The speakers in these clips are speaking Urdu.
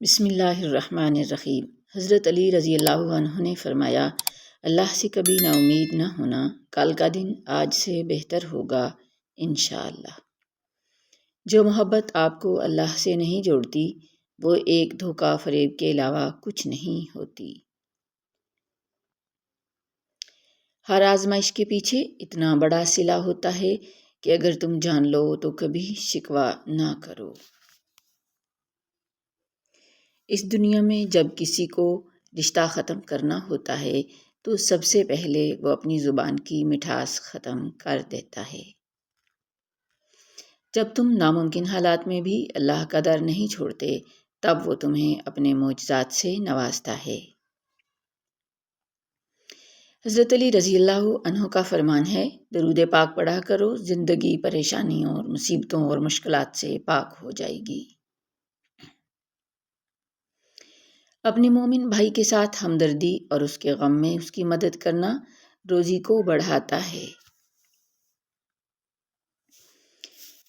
بسم اللہ الرحمن الرحیم۔ حضرت علی رضی اللہ عنہ نے فرمایا، اللہ سے کبھی نا امید نہ ہونا، کل کا دن آج سے بہتر ہوگا انشاءاللہ۔ جو محبت آپ کو اللہ سے نہیں جوڑتی وہ ایک دھوکہ فریب کے علاوہ کچھ نہیں ہوتی۔ ہر آزمائش کے پیچھے اتنا بڑا صلہ ہوتا ہے کہ اگر تم جان لو تو کبھی شکوہ نہ کرو۔ اس دنیا میں جب کسی کو رشتہ ختم کرنا ہوتا ہے تو سب سے پہلے وہ اپنی زبان کی مٹھاس ختم کر دیتا ہے۔ جب تم ناممکن حالات میں بھی اللہ کا در نہیں چھوڑتے تب وہ تمہیں اپنے معجزات سے نوازتا ہے۔ حضرت علی رضی اللہ عنہ کا فرمان ہے، درود پاک پڑھا کرو، زندگی پریشانیوں اور مصیبتوں اور مشکلات سے پاک ہو جائے گی۔ اپنے مومن بھائی کے ساتھ ہمدردی اور اس کے غم میں اس کی مدد کرنا روزی کو بڑھاتا ہے۔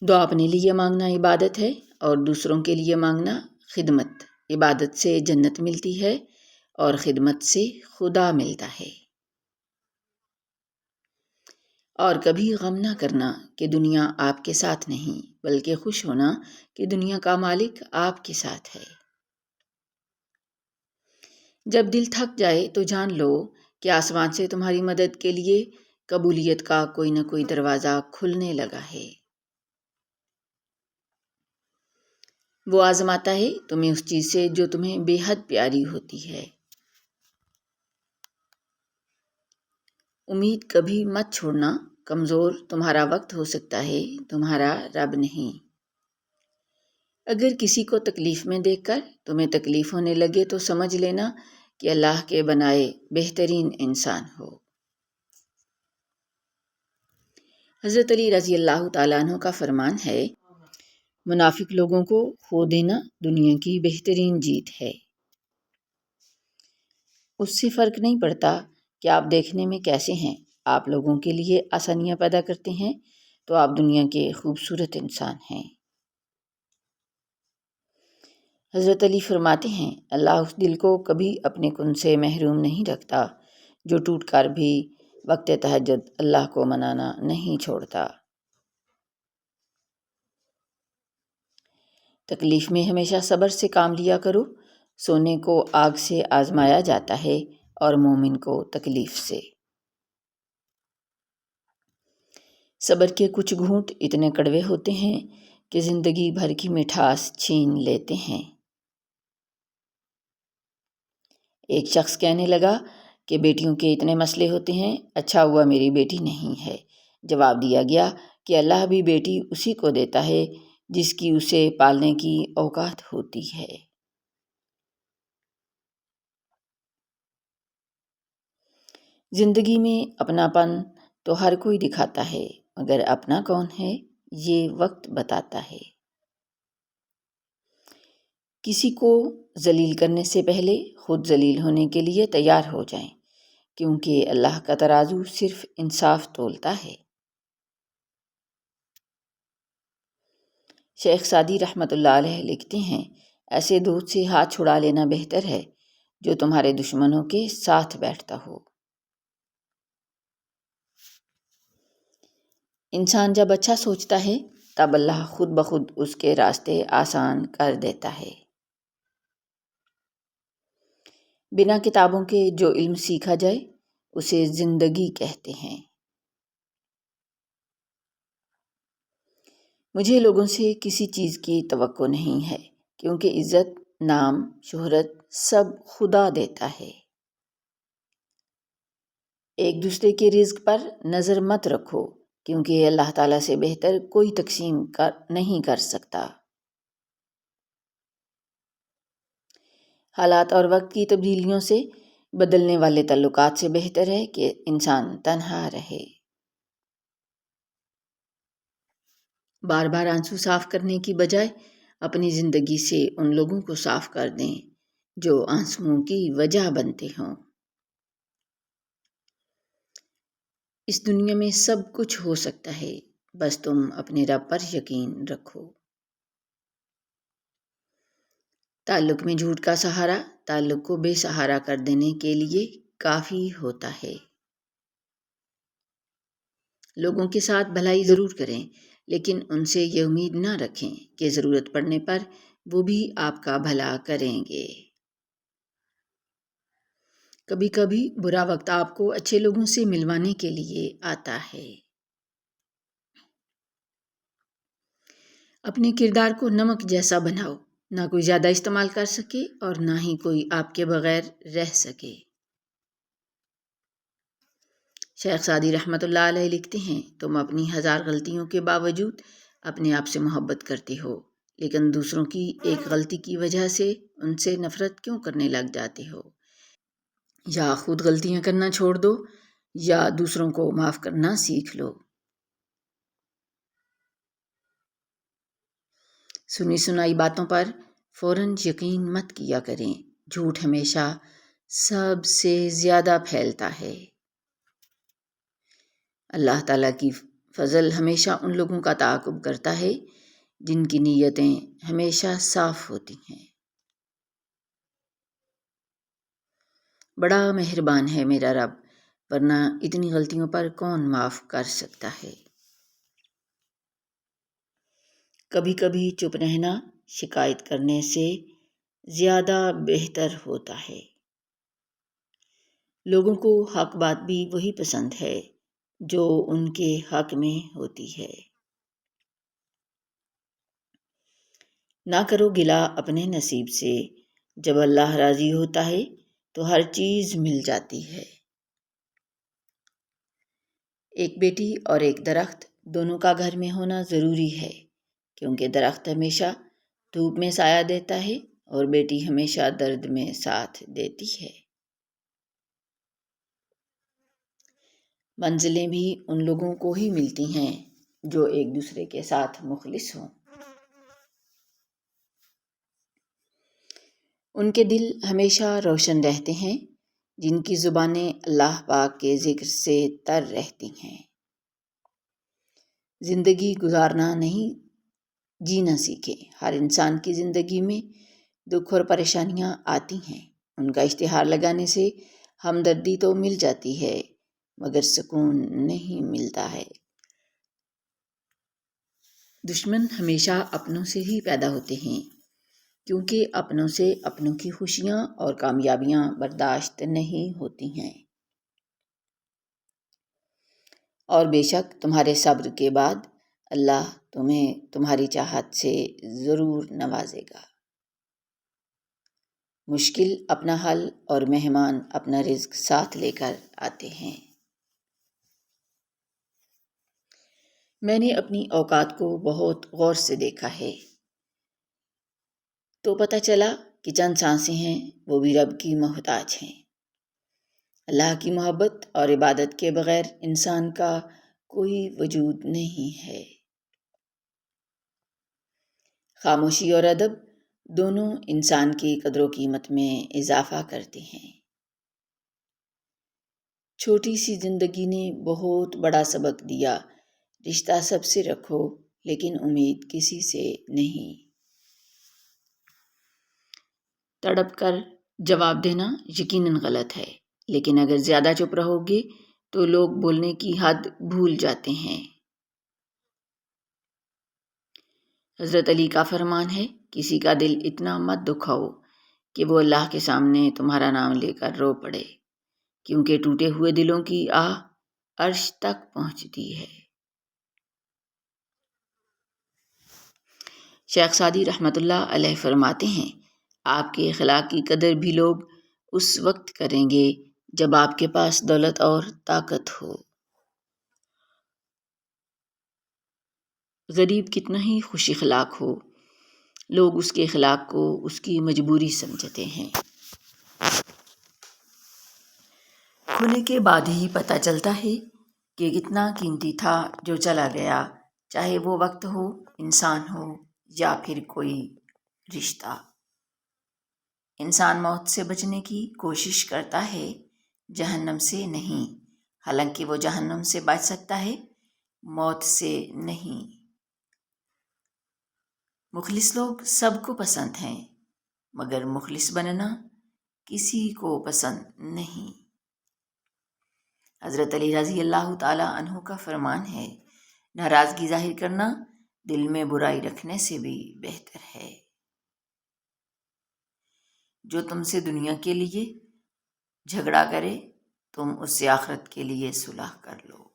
دعا اپنے لیے مانگنا عبادت ہے اور دوسروں کے لیے مانگنا خدمت۔ عبادت سے جنت ملتی ہے اور خدمت سے خدا ملتا ہے۔ اور کبھی غم نہ کرنا کہ دنیا آپ کے ساتھ نہیں، بلکہ خوش ہونا کہ دنیا کا مالک آپ کے ساتھ ہے۔ جب دل تھک جائے تو جان لو کہ آسمان سے تمہاری مدد کے لیے قبولیت کا کوئی نہ کوئی دروازہ کھلنے لگا ہے۔ وہ آزماتا ہے تمہیں اس چیز سے جو تمہیں بے حد پیاری ہوتی ہے۔ امید کبھی مت چھوڑنا، کمزور تمہارا وقت ہو سکتا ہے، تمہارا رب نہیں۔ اگر کسی کو تکلیف میں دیکھ کر تمہیں تکلیف ہونے لگے تو سمجھ لینا کہ اللہ کے بنائے بہترین انسان ہو۔ حضرت علی رضی اللہ تعالیٰ عنہ کا فرمان ہے، منافق لوگوں کو کھو دینا دنیا کی بہترین جیت ہے۔ اس سے فرق نہیں پڑتا کہ آپ دیکھنے میں کیسے ہیں، آپ لوگوں کے لیے آسانیاں پیدا کرتے ہیں تو آپ دنیا کے خوبصورت انسان ہیں۔ حضرت علی فرماتے ہیں، اللہ اس دل کو کبھی اپنے کن سے محروم نہیں رکھتا جو ٹوٹ کر بھی وقت تہجد اللہ کو منانا نہیں چھوڑتا۔ تکلیف میں ہمیشہ صبر سے کام لیا کرو، سونے کو آگ سے آزمایا جاتا ہے اور مومن کو تکلیف سے۔ صبر کے کچھ گھونٹ اتنے کڑوے ہوتے ہیں کہ زندگی بھر کی مٹھاس چھین لیتے ہیں۔ ایک شخص کہنے لگا کہ بیٹیوں کے اتنے مسئلے ہوتے ہیں، اچھا ہوا میری بیٹی نہیں ہے۔ جواب دیا گیا کہ اللہ بھی بیٹی اسی کو دیتا ہے جس کی اسے پالنے کی اوقات ہوتی ہے۔ زندگی میں اپناپن تو ہر کوئی دکھاتا ہے، مگر اپنا کون ہے یہ وقت بتاتا ہے۔ کسی کو ذلیل کرنے سے پہلے خود ذلیل ہونے کے لیے تیار ہو جائیں، کیونکہ اللہ کا ترازو صرف انصاف تولتا ہے۔ شیخ سعدی رحمۃ اللہ علیہ لکھتے ہیں، ایسے دوست سے ہاتھ چھڑا لینا بہتر ہے جو تمہارے دشمنوں کے ساتھ بیٹھتا ہو۔ انسان جب اچھا سوچتا ہے تب اللہ خود بخود اس کے راستے آسان کر دیتا ہے۔ بنا کتابوں کے جو علم سیکھا جائے اسے زندگی کہتے ہیں۔ مجھے لوگوں سے کسی چیز کی توقع نہیں ہے، کیونکہ عزت، نام، شہرت سب خدا دیتا ہے۔ ایک دوسرے کے رزق پر نظر مت رکھو، کیونکہ اللہ تعالیٰ سے بہتر کوئی تقسیم نہیں کر سکتا۔ حالات اور وقت کی تبدیلیوں سے بدلنے والے تعلقات سے بہتر ہے کہ انسان تنہا رہے۔ بار بار آنسو صاف کرنے کی بجائے اپنی زندگی سے ان لوگوں کو صاف کر دیں جو آنسوؤں کی وجہ بنتے ہوں۔ اس دنیا میں سب کچھ ہو سکتا ہے، بس تم اپنے رب پر یقین رکھو۔ تعلق میں جھوٹ کا سہارا تعلق کو بے سہارا کر دینے کے لیے کافی ہوتا ہے۔ لوگوں کے ساتھ بھلائی ضرور کریں، لیکن ان سے یہ امید نہ رکھیں کہ ضرورت پڑنے پر وہ بھی آپ کا بھلا کریں گے۔ کبھی کبھی برا وقت آپ کو اچھے لوگوں سے ملوانے کے لیے آتا ہے۔ اپنے کردار کو نمک جیسا بناؤ، نہ کوئی زیادہ استعمال کر سکے اور نہ ہی کوئی آپ کے بغیر رہ سکے۔ شیخ سعدی رحمۃ اللہ علیہ لکھتے ہیں، تم اپنی 1000 غلطیوں کے باوجود اپنے آپ سے محبت کرتے ہو، لیکن دوسروں کی ایک غلطی کی وجہ سے ان سے نفرت کیوں کرنے لگ جاتے ہو؟ یا خود غلطیاں کرنا چھوڑ دو یا دوسروں کو معاف کرنا سیکھ لو۔ سنی سنائی باتوں پر فوراً یقین مت کیا کریں، جھوٹ ہمیشہ سب سے زیادہ پھیلتا ہے۔ اللہ تعالیٰ کی فضل ہمیشہ ان لوگوں کا تعاقب کرتا ہے جن کی نیتیں ہمیشہ صاف ہوتی ہیں۔ بڑا مہربان ہے میرا رب، ورنہ اتنی غلطیوں پر کون معاف کر سکتا ہے۔ کبھی کبھی چپ رہنا شکایت کرنے سے زیادہ بہتر ہوتا ہے۔ لوگوں کو حق بات بھی وہی پسند ہے جو ان کے حق میں ہوتی ہے۔ نہ کرو گلہ اپنے نصیب سے، جب اللہ راضی ہوتا ہے تو ہر چیز مل جاتی ہے۔ ایک بیٹی اور ایک درخت دونوں کا گھر میں ہونا ضروری ہے، کیونکہ درخت ہمیشہ دھوپ میں سایہ دیتا ہے اور بیٹی ہمیشہ درد میں ساتھ دیتی ہے۔ منزلیں بھی ان لوگوں کو ہی ملتی ہیں جو ایک دوسرے کے ساتھ مخلص ہوں۔ ان کے دل ہمیشہ روشن رہتے ہیں جن کی زبانیں اللہ پاک کے ذکر سے تر رہتی ہیں۔ زندگی گزارنا نہیں، جینا سیکھیں۔ ہر انسان کی زندگی میں دکھ اور پریشانیاں آتی ہیں، ان کا اشتہار لگانے سے ہمدردی تو مل جاتی ہے مگر سکون نہیں ملتا ہے۔ دشمن ہمیشہ اپنوں سے ہی پیدا ہوتے ہیں، کیونکہ اپنوں سے اپنوں کی خوشیاں اور کامیابیاں برداشت نہیں ہوتی ہیں، اور بے شک تمہارے صبر کے بعد اللہ تمہیں تمہاری چاہت سے ضرور نوازے گا۔ مشکل اپنا حل اور مہمان اپنا رزق ساتھ لے کر آتے ہیں۔ میں نے اپنی اوقات کو بہت غور سے دیکھا ہے تو پتہ چلا کہ چند سانسیں ہیں وہ بھی رب کی محتاج ہیں۔ اللہ کی محبت اور عبادت کے بغیر انسان کا کوئی وجود نہیں ہے۔ خاموشی اور ادب دونوں انسان کی قدر و قیمت میں اضافہ کرتے ہیں۔ چھوٹی سی زندگی نے بہت بڑا سبق دیا، رشتہ سب سے رکھو لیکن امید کسی سے نہیں۔ تڑپ کر جواب دینا یقیناً غلط ہے، لیکن اگر زیادہ چپ رہو گے تو لوگ بولنے کی حد بھول جاتے ہیں۔ حضرت علی کا فرمان ہے، کسی کا دل اتنا مت دکھاؤ کہ وہ اللہ کے سامنے تمہارا نام لے کر رو پڑے، کیونکہ ٹوٹے ہوئے دلوں کی آہ عرش تک پہنچتی ہے۔ شیخ سعدی رحمۃ اللہ علیہ فرماتے ہیں، آپ کے اخلاق کی قدر بھی لوگ اس وقت کریں گے جب آپ کے پاس دولت اور طاقت ہو۔ غریب کتنا ہی خوش اخلاق ہو، لوگ اس کے اخلاق کو اس کی مجبوری سمجھتے ہیں۔ کھونے کے بعد ہی پتہ چلتا ہے کہ کتنا قیمتی تھا جو چلا گیا، چاہے وہ وقت ہو، انسان ہو یا پھر کوئی رشتہ۔ انسان موت سے بچنے کی کوشش کرتا ہے، جہنم سے نہیں، حالانکہ وہ جہنم سے بچ سکتا ہے، موت سے نہیں۔ مخلص لوگ سب کو پسند ہیں، مگر مخلص بننا کسی کو پسند نہیں۔ حضرت علی رضی اللہ تعالی عنہ کا فرمان ہے، ناراضگی ظاہر کرنا دل میں برائی رکھنے سے بھی بہتر ہے۔ جو تم سے دنیا کے لیے جھگڑا کرے تم اس سے آخرت کے لیے صلح کر لو۔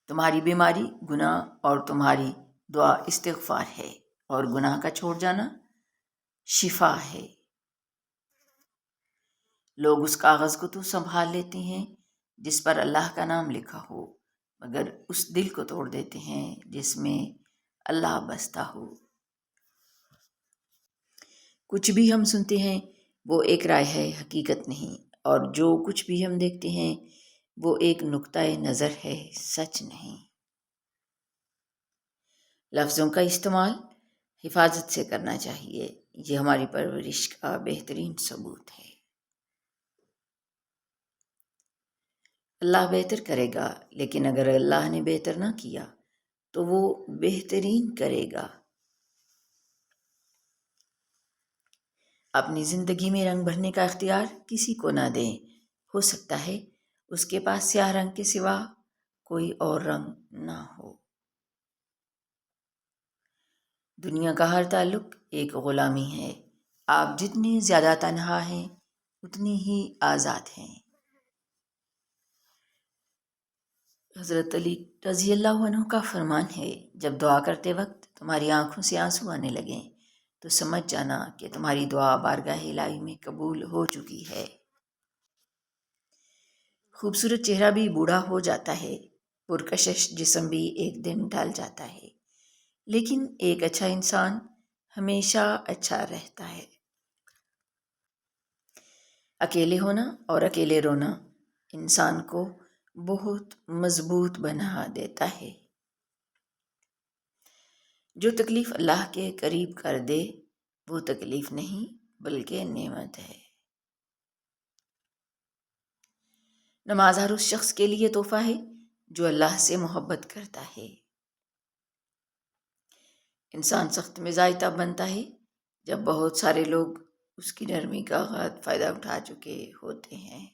تمہاری بیماری گناہ اور تمہاری دعا استغفار ہے، اور گناہ کا چھوڑ جانا شفا ہے۔ لوگ اس کاغذ کو تو سنبھال لیتے ہیں جس پر اللہ کا نام لکھا ہو، مگر اس دل کو توڑ دیتے ہیں جس میں اللہ بستا ہو۔ کچھ بھی ہم سنتے ہیں وہ ایک رائے ہے، حقیقت نہیں، اور جو کچھ بھی ہم دیکھتے ہیں وہ ایک نقطۂ نظر ہے، سچ نہیں۔ لفظوں کا استعمال حفاظت سے کرنا چاہیے، یہ ہماری پرورش کا بہترین ثبوت ہے۔ اللہ بہتر کرے گا، لیکن اگر اللہ نے بہتر نہ کیا تو وہ بہترین کرے گا۔ اپنی زندگی میں رنگ بھرنے کا اختیار کسی کو نہ دیں، ہو سکتا ہے اس کے پاس سیاہ رنگ کے سوا کوئی اور رنگ نہ ہو۔ دنیا کا ہر تعلق ایک غلامی ہے، آپ جتنی زیادہ تنہا ہیں اتنی ہی آزاد ہیں۔ حضرت علی رضی اللہ عنہ کا فرمان ہے، جب دعا کرتے وقت تمہاری آنکھوں سے آنسو آنے لگیں تو سمجھ جانا کہ تمہاری دعا بارگاہ الہی میں قبول ہو چکی ہے۔ خوبصورت چہرہ بھی بوڑھا ہو جاتا ہے، پرکشش جسم بھی ایک دن ڈھل جاتا ہے، لیکن ایک اچھا انسان ہمیشہ اچھا رہتا ہے۔ اکیلے ہونا اور اکیلے رونا انسان کو بہت مضبوط بنا دیتا ہے۔ جو تکلیف اللہ کے قریب کر دے وہ تکلیف نہیں بلکہ نعمت ہے۔ نماز ہر اس شخص کے لیے تحفہ ہے جو اللہ سے محبت کرتا ہے۔ انسان سخت مزاج تب بنتا ہے جب بہت سارے لوگ اس کی نرمی کا غلط فائدہ اٹھا چکے ہوتے ہیں۔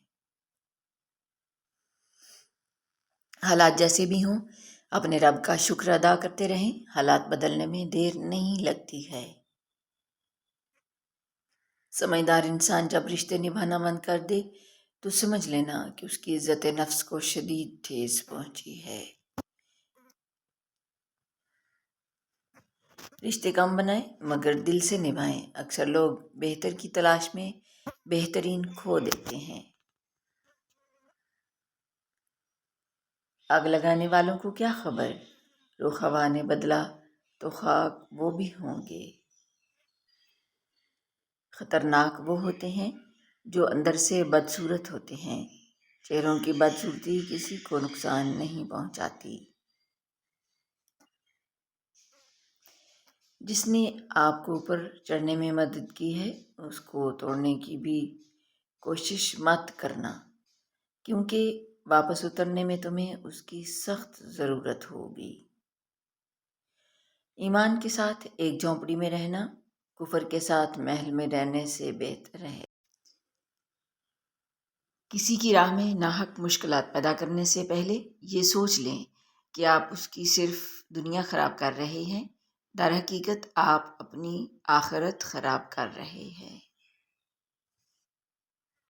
حالات جیسے بھی ہوں اپنے رب کا شکر ادا کرتے رہیں، حالات بدلنے میں دیر نہیں لگتی ہے۔ سمجھدار انسان جب رشتے نبھانا بند کر دے تو سمجھ لینا کہ اس کی عزت نفس کو شدید ٹھیس پہنچی ہے۔ رشتے کم بنائیں مگر دل سے نبھائیں، اکثر لوگ بہتر کی تلاش میں بہترین کھو دیتے ہیں۔ آگ لگانے والوں کو کیا خبر، رخ ہوا نے بدلا تو خاک وہ بھی ہوں گے۔ خطرناک وہ ہوتے ہیں جو اندر سے بدصورت ہوتے ہیں، چہروں کی بدصورتی کسی کو نقصان نہیں پہنچاتی۔ جس نے آپ کو اوپر چڑھنے میں مدد کی ہے اس کو توڑنے کی بھی کوشش مت کرنا، کیونکہ واپس اترنے میں تمہیں اس کی سخت ضرورت ہوگی۔ ایمان کے ساتھ ایک جھونپڑی میں رہنا کفر کے ساتھ محل میں رہنے سے بہتر ہے۔ کسی کی راہ میں ناحق مشکلات پیدا کرنے سے پہلے یہ سوچ لیں کہ آپ اس کی صرف دنیا خراب کر رہے ہیں، در حقیقت آپ اپنی آخرت خراب کر رہے ہیں۔